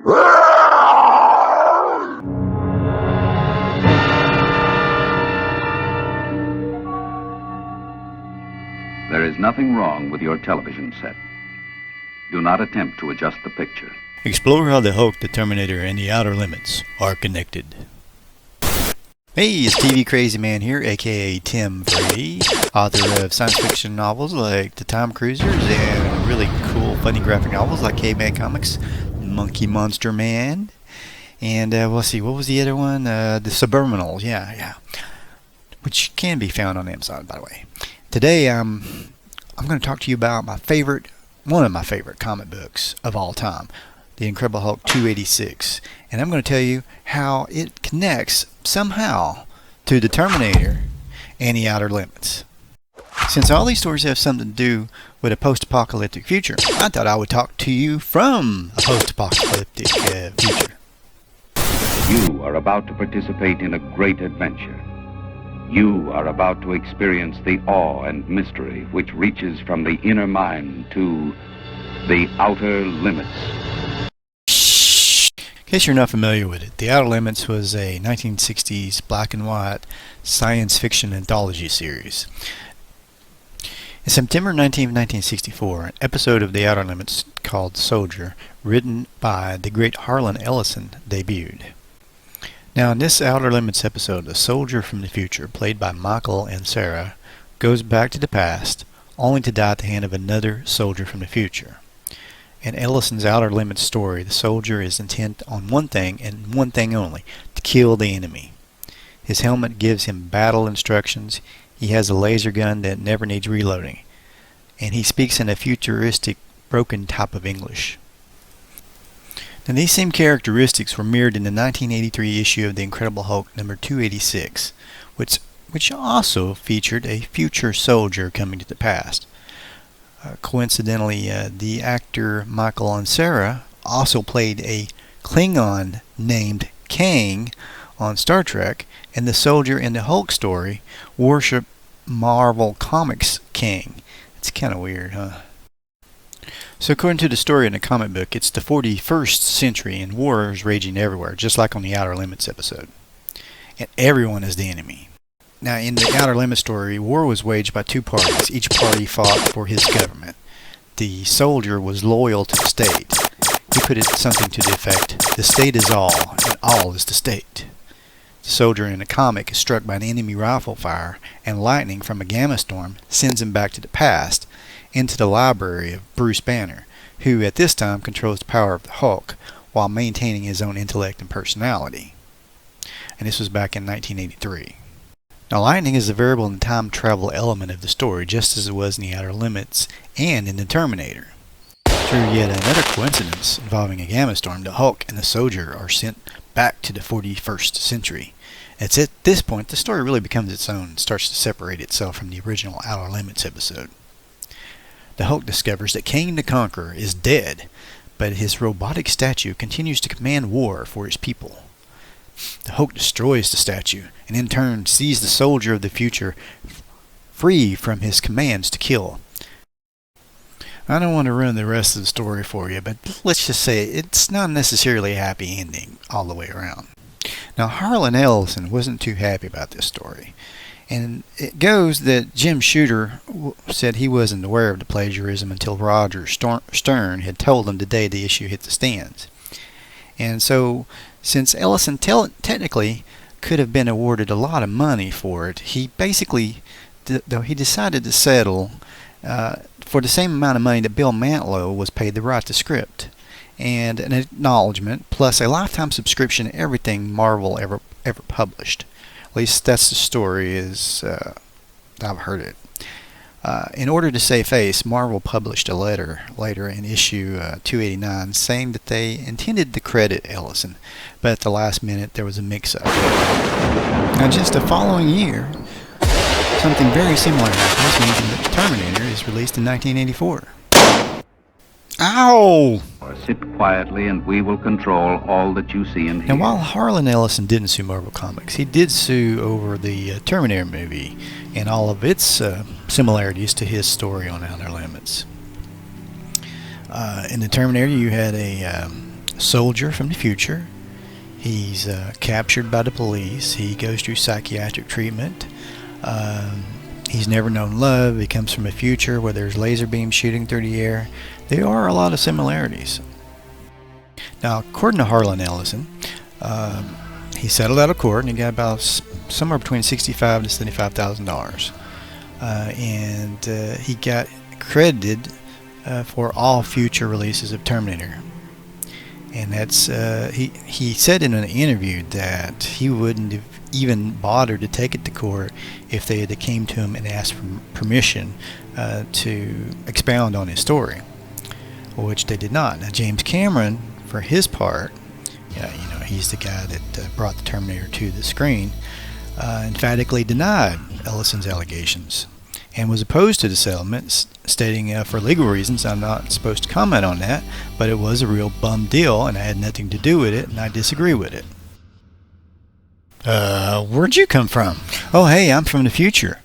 There is nothing wrong with your television set. Do not attempt to adjust the picture. Explore how the Hulk, the Terminator, and the Outer Limits are connected. Hey, it's TV Crazy Man here, aka Tim Free, author of science fiction novels like The Time Cruisers and really cool, funny graphic novels like Caveman Comics, Monkey Monster Man, and let's see, what was the other one? The Subliminals, yeah, which can be found on Amazon, by the way. Today, I'm going to talk to you about one of my favorite comic books of all time, The Incredible Hulk 286, and I'm going to tell you how it connects somehow to the Terminator and the Outer Limits. Since all these stories have something to do with a post-apocalyptic future, I thought I would talk to you from a post-apocalyptic future. You are about to participate in a great adventure. You are about to experience the awe and mystery which reaches from the inner mind to the outer limits. In case you're not familiar with it, The Outer Limits was a 1960s black and white science fiction anthology series. In September 1964, an episode of The Outer Limits called Soldier, written by the great Harlan Ellison, debuted. Now, in this Outer Limits episode, a soldier from the future, played by Michael Ansara, goes back to the past, only to die at the hand of another soldier from the future. In Ellison's Outer Limits story, the soldier is intent on one thing and one thing only, to kill the enemy. His helmet gives him battle instructions, he has a laser gun that never needs reloading, and he speaks in a futuristic, broken type of English. Now, these same characteristics were mirrored in the 1983 issue of The Incredible Hulk number 286, which also featured a future soldier coming to the past. Coincidentally, the actor Michael Ansara also played a Klingon named Kang on Star Trek, and the soldier in the Hulk story worshiped Marvel Comics Kang. It's kind of weird, huh? So according to the story in the comic book, it's the 41st century and war is raging everywhere, just like on the Outer Limits episode. And everyone is the enemy. Now, in the Outer Limits story, war was waged by two parties. Each party fought for his government. The soldier was loyal to the state. He put it something to the effect, the state is all, and all is the state. The soldier in the comic is struck by an enemy rifle fire, and lightning from a gamma storm sends him back to the past, into the library of Bruce Banner, who at this time controls the power of the Hulk, while maintaining his own intellect and personality. And this was back in 1983. Now, lightning is a variable in the time travel element of the story, just as it was in the Outer Limits and in the Terminator. Through yet another coincidence involving a gamma storm, the Hulk and the soldier are sent back to the 41st century. It's at this point the story really becomes its own and starts to separate itself from the original Outer Limits episode. The Hulk discovers that Kang the Conqueror is dead, but his robotic statue continues to command war for his people. The Hulk destroys the statue, and in turn sees the soldier of the future free from his commands to kill. I don't want to ruin the rest of the story for you, but let's just say it's not necessarily a happy ending all the way around. Now, Harlan Ellison wasn't too happy about this story. And it goes that Jim Shooter said he wasn't aware of the plagiarism until Roger Stern had told him the day the issue hit the stands. And so, since Ellison technically could have been awarded a lot of money for it, he basically, though he decided to settle for the same amount of money that Bill Mantlo was paid to write the script, and an acknowledgement plus a lifetime subscription to everything Marvel ever published. At least that's the story as I've heard it. In order to save face, Marvel published a letter later in issue 289 saying that they intended to credit Ellison, but at the last minute there was a mix-up. Now, just the following year, something very similar happens when the Terminator is released in 1984. Ow! Sit quietly and we will control all that you see and hear. And while Harlan Ellison didn't sue Marvel Comics, he did sue over the Terminator movie and all of its similarities to his story on Outer Limits. In the Terminator, you had a soldier from the future. He's captured by the police. He goes through psychiatric treatment. He's never known love. He comes from a future where there's laser beams shooting through the air. There are a lot of similarities. Now, according to Harlan Ellison, he settled out of court and he got about somewhere between $65,000 to $75,000, and he got credited for all future releases of Terminator. And that's he said in an interview that he wouldn't have even bothered to take it to court if they had came to him and asked for permission to expound on his story, which they did not. Now, James Cameron, for his part, he's the guy that brought the Terminator to the screen, emphatically denied Ellison's allegations and was opposed to the settlement, stating for legal reasons I'm not supposed to comment on that, but it was a real bum deal and I had nothing to do with it and I disagree with it. Where'd you come from? Oh, hey, I'm from the future.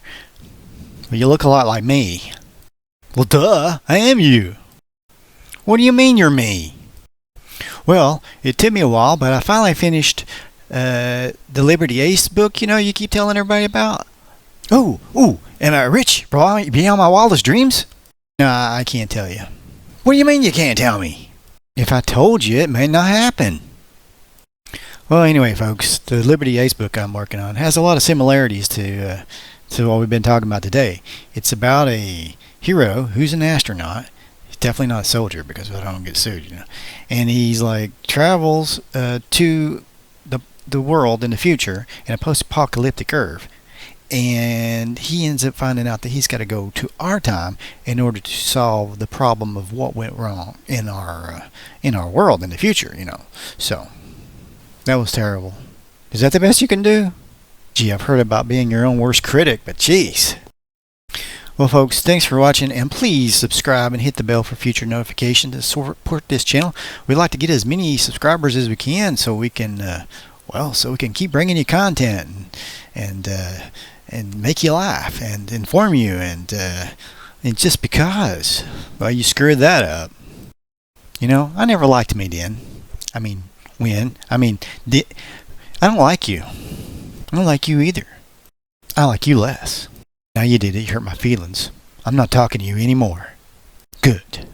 Well, you look a lot like me. Well, duh, I am you. What do you mean you're me? Well, it took me a while, but I finally finished the Liberty Ace book, you keep telling everybody about. Oh, am I rich, bro? Beyond my wildest dreams? Nah, I can't tell you. What do you mean you can't tell me? If I told you, it may not happen. Well, anyway, folks, the Liberty Ace book I'm working on has a lot of similarities to what we've been talking about today. It's about a hero who's an astronaut. He's definitely not a soldier because I don't get sued, And he's travels to the world in the future in a post-apocalyptic Earth. And he ends up finding out that he's got to go to our time in order to solve the problem of what went wrong in our world in the future, So that was terrible. Is that the best you can do? Gee, I've heard about being your own worst critic, but geez. Well, folks, thanks for watching, and please subscribe and hit the bell for future notifications to support this channel. We'd like to get as many subscribers as we can so we can keep bringing you content and make you laugh and inform you and just because, well, you screwed that up. I never liked me then. I don't like you. I don't like you either. I like you less. Now you did it. You hurt my feelings. I'm not talking to you anymore. Good.